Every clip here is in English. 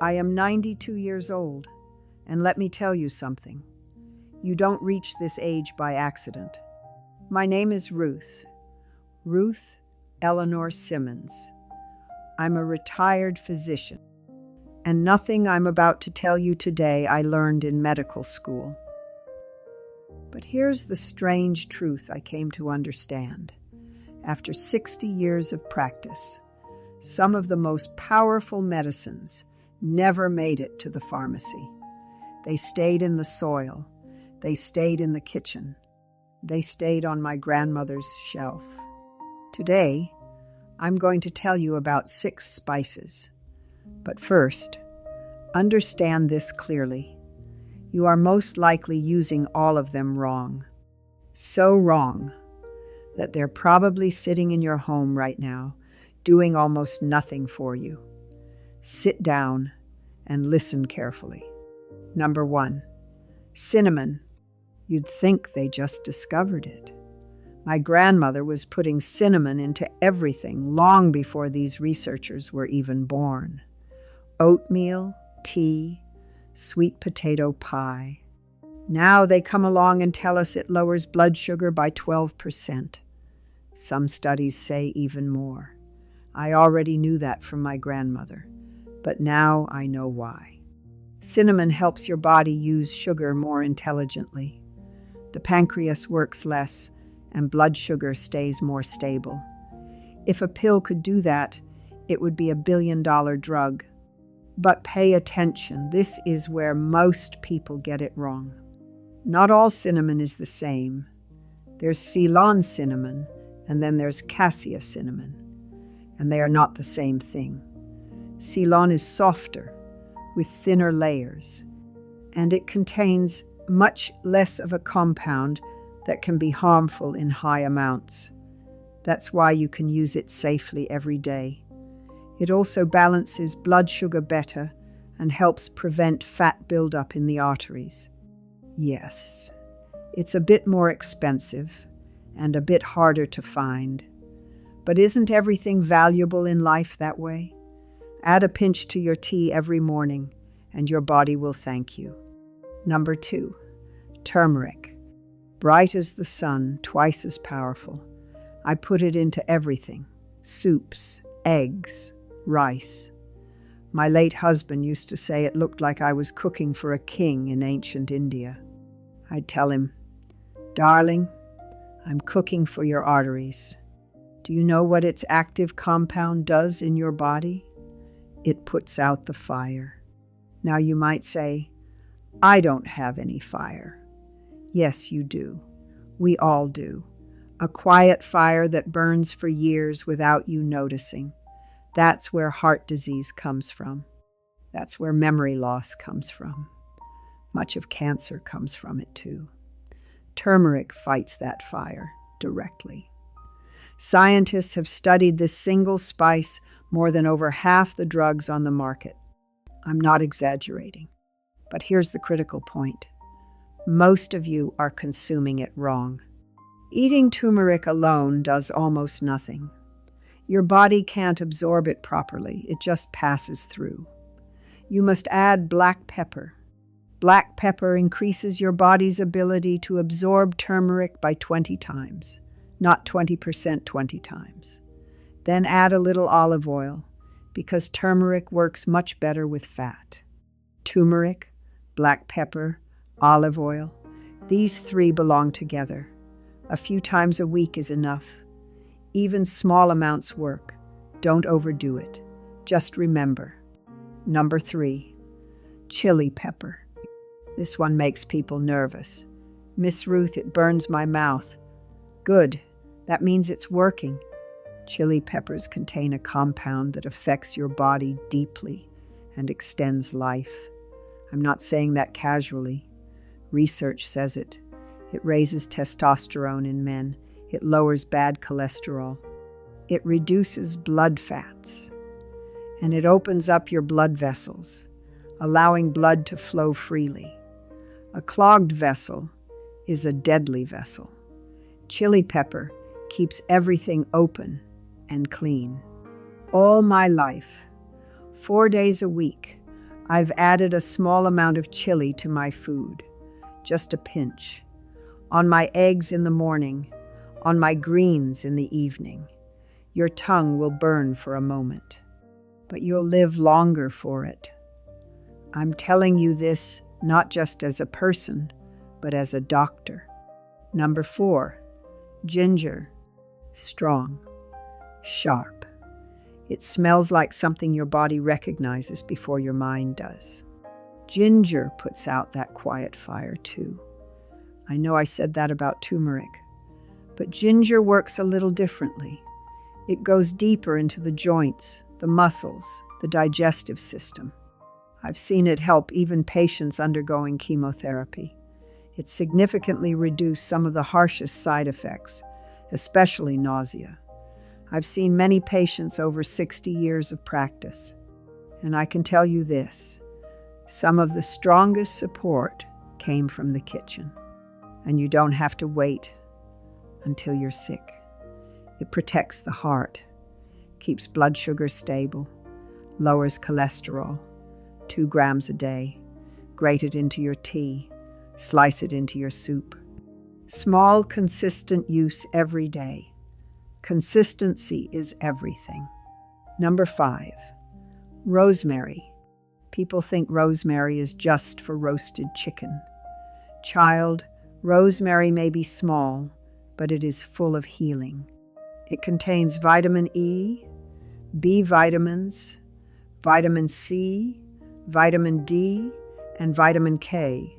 I am 92 years old, and let me tell you something. You don't reach this age by accident. My name is Ruth Eleanor Simmons. I'm a retired physician, and nothing I'm about to tell you today I learned in medical school. But here's the strange truth I came to understand. After 60 years of practice, some of the most powerful medicines never made it to the pharmacy. They stayed in the soil. They stayed in the kitchen. They stayed on my grandmother's shelf. Today, I'm going to tell you about 6 spices. But first, understand this clearly. You are most likely using all of them wrong. So wrong that they're probably sitting in your home right now, doing almost nothing for you. Sit down and listen carefully. Number 1, cinnamon. You'd think they just discovered it. My grandmother was putting cinnamon into everything long before these researchers were even born. Oatmeal, tea, sweet potato pie. Now they come along and tell us it lowers blood sugar by 12%. Some studies say even more. I already knew that from my grandmother, but now I know why. Cinnamon helps your body use sugar more intelligently. The pancreas works less, and blood sugar stays more stable. If a pill could do that, it would be a billion-dollar drug. But pay attention, this is where most people get it wrong. Not all cinnamon is the same. There's Ceylon cinnamon, and then there's cassia cinnamon, and they are not the same thing. Ceylon is softer, with thinner layers, and it contains much less of a compound that can be harmful in high amounts. That's why you can use it safely every day. It also balances blood sugar better and helps prevent fat buildup in the arteries. Yes, it's a bit more expensive and a bit harder to find. But isn't everything valuable in life that way? Add a pinch to your tea every morning, and your body will thank you. Number 2, turmeric. Bright as the sun, twice as powerful. I put it into everything: soups, eggs, rice. My late husband used to say it looked like I was cooking for a king in ancient India. I'd tell him, "Darling, I'm cooking for your arteries. Do you know what its active compound does in your body? It puts out the fire." Now you might say, "I don't have any fire." Yes, you do. We all do. A quiet fire that burns for years without you noticing. That's where heart disease comes from. That's where memory loss comes from. Much of cancer comes from it too. Turmeric fights that fire directly. Scientists have studied this single spice more than over half the drugs on the market. I'm not exaggerating. But here's the critical point. Most of you are consuming it wrong. Eating turmeric alone does almost nothing. Your body can't absorb it properly. It just passes through. You must add black pepper. Black pepper increases your body's ability to absorb turmeric by 20 times, not 20%, 20 times. Then add a little olive oil, because turmeric works much better with fat. Turmeric, black pepper, olive oil, these 3 belong together. A few times a week is enough. Even small amounts work. Don't overdo it. Just remember. Number 3, chili pepper. This one makes people nervous. "Miss Ruth, it burns my mouth." Good. That means it's working. Chili peppers contain a compound that affects your body deeply and extends life. I'm not saying that casually. Research says it. It raises testosterone in men. It lowers bad cholesterol. It reduces blood fats. And it opens up your blood vessels, allowing blood to flow freely. A clogged vessel is a deadly vessel. Chili pepper keeps everything open and clean. All my life, 4 days a week, I've added a small amount of chili to my food, just a pinch, on my eggs in the morning, on my greens in the evening. Your tongue will burn for a moment, but you'll live longer for it. I'm telling you this not just as a person, but as a doctor. Number 4, ginger. Strong, sharp. It smells like something your body recognizes before your mind does. Ginger puts out that quiet fire too. I know I said that about turmeric, but ginger works a little differently. It goes deeper into the joints, the muscles, the digestive system. I've seen it help even patients undergoing chemotherapy. It significantly reduced some of the harshest side effects, especially nausea. I've seen many patients over 60 years of practice, and I can tell you this, some of the strongest support came from the kitchen, and you don't have to wait until you're sick. It protects the heart, keeps blood sugar stable, lowers cholesterol, 2 grams a day, grate it into your tea, slice it into your soup. Small, consistent use every day. Consistency is everything. Number 5, rosemary. People think rosemary is just for roasted chicken. Child, rosemary may be small, but it is full of healing. It contains vitamin E, B vitamins, vitamin C, vitamin D, and vitamin K,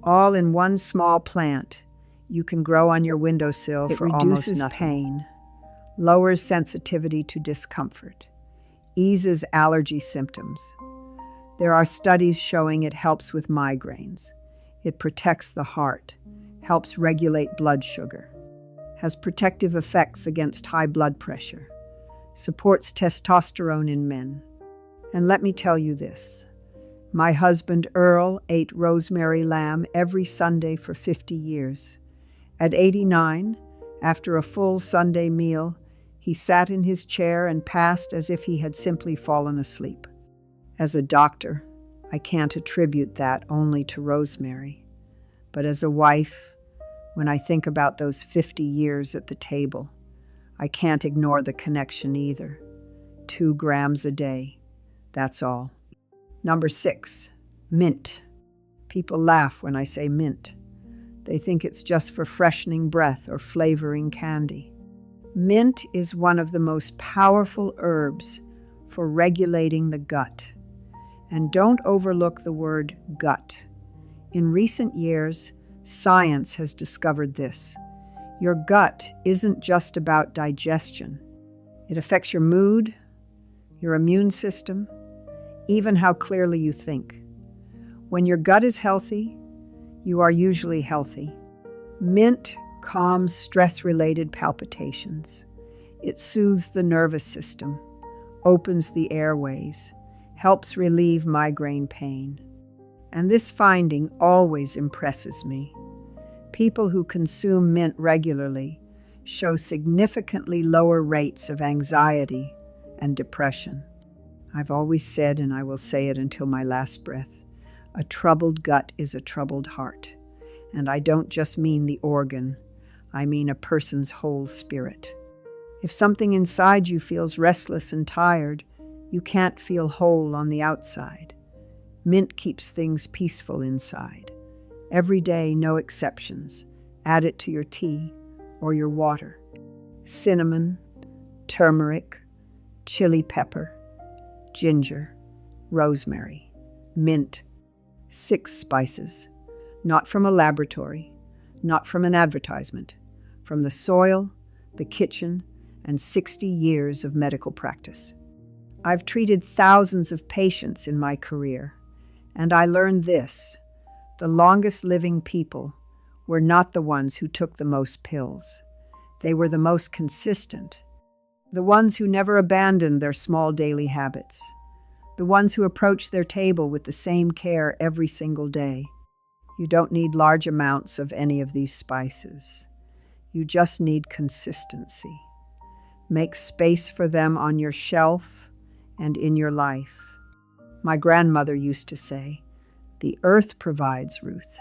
all in one small plant you can grow on your windowsill for almost nothing. It reduces pain, lowers sensitivity to discomfort, eases allergy symptoms. There are studies showing it helps with migraines. It protects the heart, helps regulate blood sugar, has protective effects against high blood pressure, supports testosterone in men. And let me tell you this, my husband Earl ate rosemary lamb every Sunday for 50 years. At 89, after a full Sunday meal, he sat in his chair and passed as if he had simply fallen asleep. As a doctor, I can't attribute that only to rosemary. But as a wife, when I think about those 50 years at the table, I can't ignore the connection either. 2 grams a day, that's all. Number 6, mint. People laugh when I say mint. They think it's just for freshening breath or flavoring candy. Mint is one of the most powerful herbs for regulating the gut. And don't overlook the word gut. In recent years, science has discovered this. Your gut isn't just about digestion. It affects your mood, your immune system, even how clearly you think. When your gut is healthy, you are usually healthy. Mint calms stress-related palpitations. It soothes the nervous system, opens the airways, helps relieve migraine pain. And this finding always impresses me. People who consume mint regularly show significantly lower rates of anxiety and depression. I've always said, and I will say it until my last breath, a troubled gut is a troubled heart. And I don't just mean the organ, I mean a person's whole spirit. If something inside you feels restless and tired, you can't feel whole on the outside. Mint keeps things peaceful inside. Every day, no exceptions. Add it to your tea or your water. Cinnamon, turmeric, chili pepper, ginger, rosemary, mint. 6 spices. Not from a laboratory, not from an advertisement. From the soil, the kitchen, and 60 years of medical practice. I've treated thousands of patients in my career, and I learned this. The longest living people were not the ones who took the most pills. They were the most consistent. The ones who never abandoned their small daily habits. The ones who approached their table with the same care every single day. You don't need large amounts of any of these spices. You just need consistency. Make space for them on your shelf and in your life. My grandmother used to say, "The earth provides, Ruth.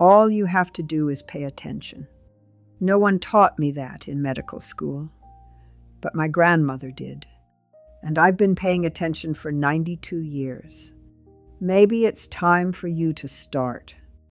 All you have to do is pay attention." No one taught me that in medical school, but my grandmother did. And I've been paying attention for 92 years. Maybe it's time for you to start.